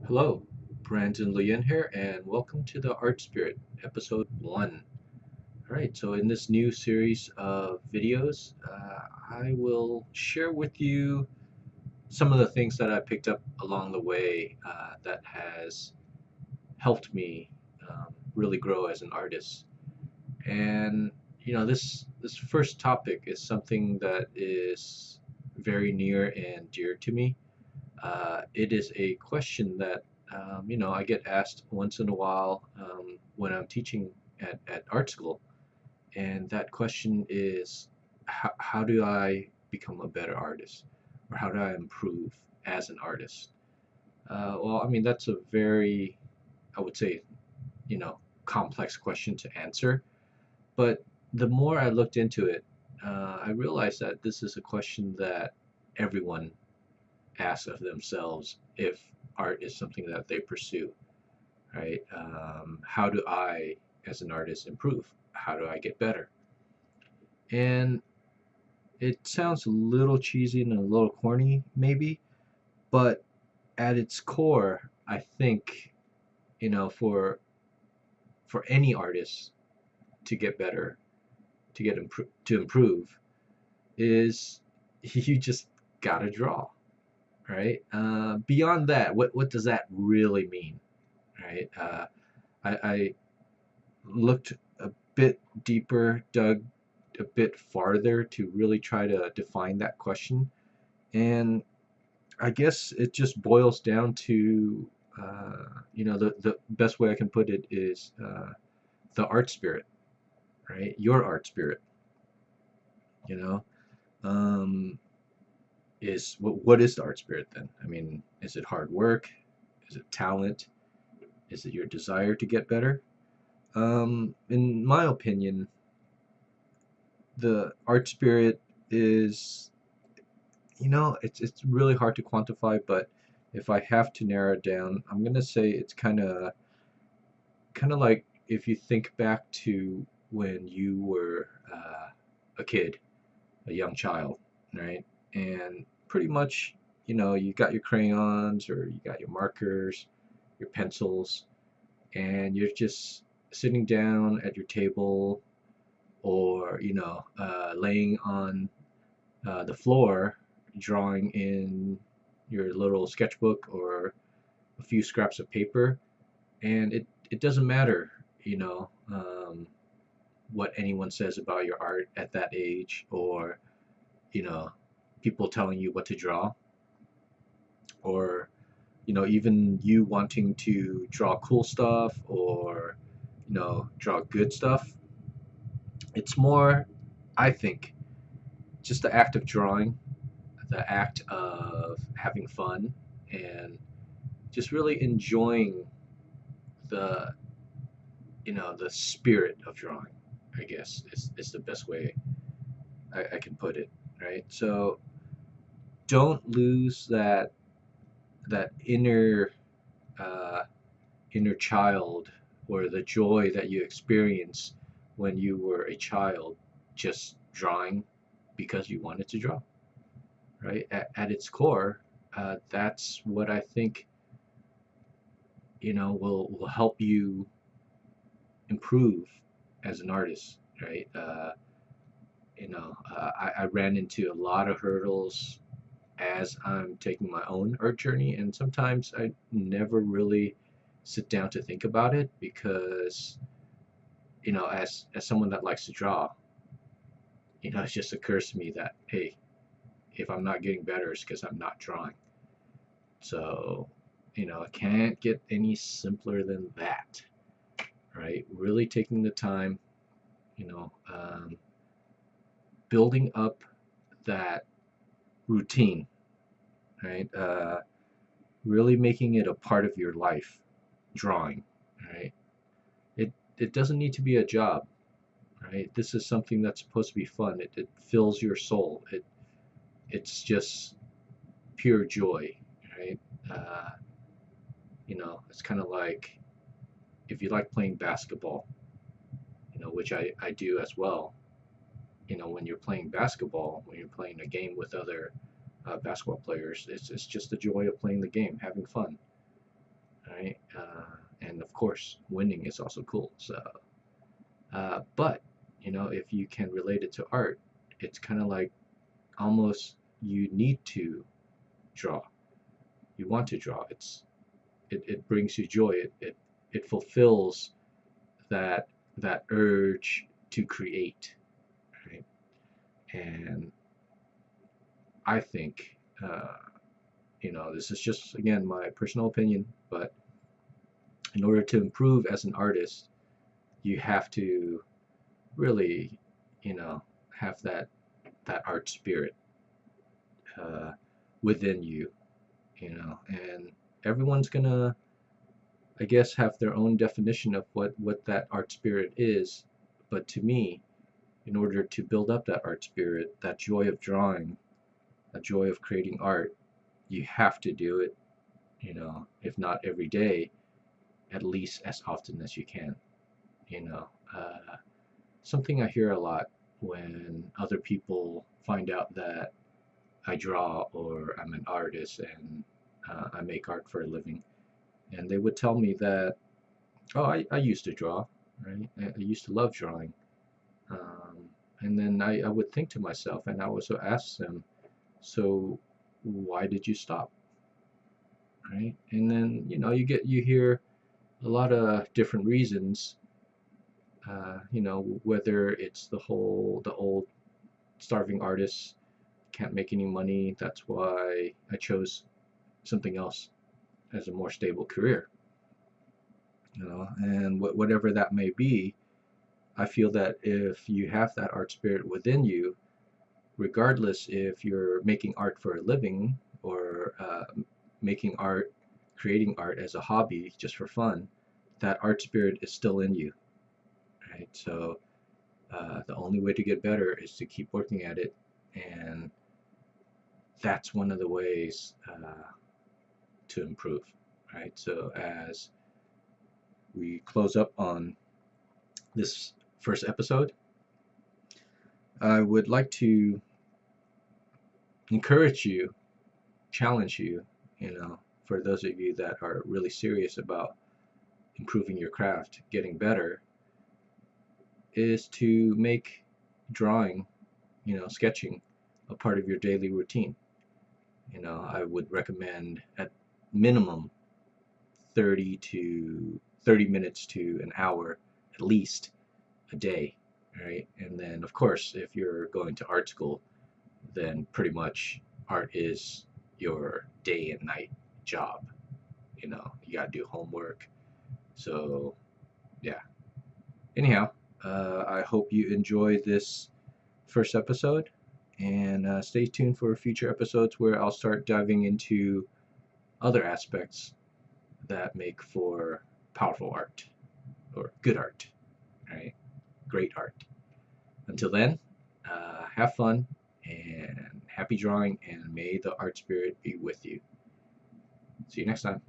Hello, Brandon Leon here, and welcome to the Art Spirit, episode 1. All right, so in this new series of videos, I will share with you some of the things that I picked up along the way that has helped me really grow as an artist. And this first topic is something that is very near and dear to me. It is a question that I get asked once in a while when I'm teaching at art school, and that question is, how do I become a better artist, or how do I improve as an artist? Well, I mean that's a very, I would say, you know, complex question to answer. But the more I looked into it, I realized that this is a question that everyone ask of themselves if art is something that they pursue, right? How do I, as an artist, improve? How do I get better? And it sounds a little cheesy and a little corny, maybe, but at its core, I think, for any artist to get better, to improve, is you just gotta draw, right? Beyond that, what does that really mean, right? I looked a bit deeper, dug a bit farther to really try to define that question. And I guess it just boils down to, the best way I can put it is the art spirit, right? Your art spirit, you know? Um, what is the art spirit then? I mean, is it hard work? Is it talent? Is it your desire to get better? In my opinion, the art spirit is, it's really hard to quantify, but if I have to narrow it down, I'm gonna say it's kind of like if you think back to when you were a kid, a young child, right? And pretty much, you got your crayons or you got your markers, your pencils, and you're just sitting down at your table or laying on the floor drawing in your little sketchbook or a few scraps of paper, and it doesn't matter, what anyone says about your art at that age, or you know people telling you what to draw, or even you wanting to draw cool stuff, or draw good stuff. It's more, I think, just the act of drawing, the act of having fun, and just really enjoying the the spirit of drawing, I guess is the best way I can put it, right? So don't lose that uh, inner child, or the joy that you experienced when you were a child, just drawing because you wanted to draw, right? At its core, that's what I think will help you improve as an artist, right? I ran into a lot of hurdles as I'm taking my own art journey, and sometimes I never really sit down to think about it because, as someone that likes to draw, it just occurs to me that, hey, if I'm not getting better, it's because I'm not drawing. So, it can't get any simpler than that, right? Really taking the time, you know, um, building up that routine, right? Really making it a part of your life, drawing, right? It doesn't need to be a job, right? This is something that's supposed to be fun. It fills your soul. It's just pure joy, right? Uh, it's kind of like if you like playing basketball, which I do as well. When you're playing basketball, when you're playing a game with other basketball players, it's just the joy of playing the game, having fun. right? And of course, winning is also cool. So, but if you can relate it to art, it's kind of like almost you need to draw. You want to draw. It brings you joy. It fulfills that that urge to create, right? And I think, this is just again my personal opinion, but in order to improve as an artist, you have to really, you know, have that art spirit uh, within you, and everyone's gonna, I guess, have their own definition of what that art spirit is. But to me, in order to build up that art spirit, that joy of drawing, that joy of creating art, you have to do it, if not every day, at least as often as you can. You know, uh, Something I hear a lot when other people find out that I draw or I'm an artist and I make art for a living, and they would tell me that, oh, I used to draw, right? I used to love drawing. Um, and then I would think to myself, and I also ask them, so why did you stop, right? And then you hear a lot of different reasons. Whether it's the old starving artists can't make any money, that's why I chose something else as a more stable career. And whatever that may be, I feel that if you have that art spirit within you, regardless if you're making art for a living or making art, creating art as a hobby just for fun, that art spirit is still in you, right? So the only way to get better is to keep working at it, and that's one of the ways to improve, right? So as we close up on this first episode, I would like to encourage you, challenge you, for those of you that are really serious about improving your craft, getting better, is to make drawing, sketching a part of your daily routine. I would recommend at minimum 30 minutes to an hour at least a day, right? And then, of course, if you're going to art school, then pretty much art is your day and night job. You got to do homework. So, yeah. Anyhow, I hope you enjoy this first episode, and stay tuned for future episodes where I'll start diving into other aspects that make for powerful art or good art, right? Great art. Until then, have fun and happy drawing, and may the art spirit be with you. See you next time.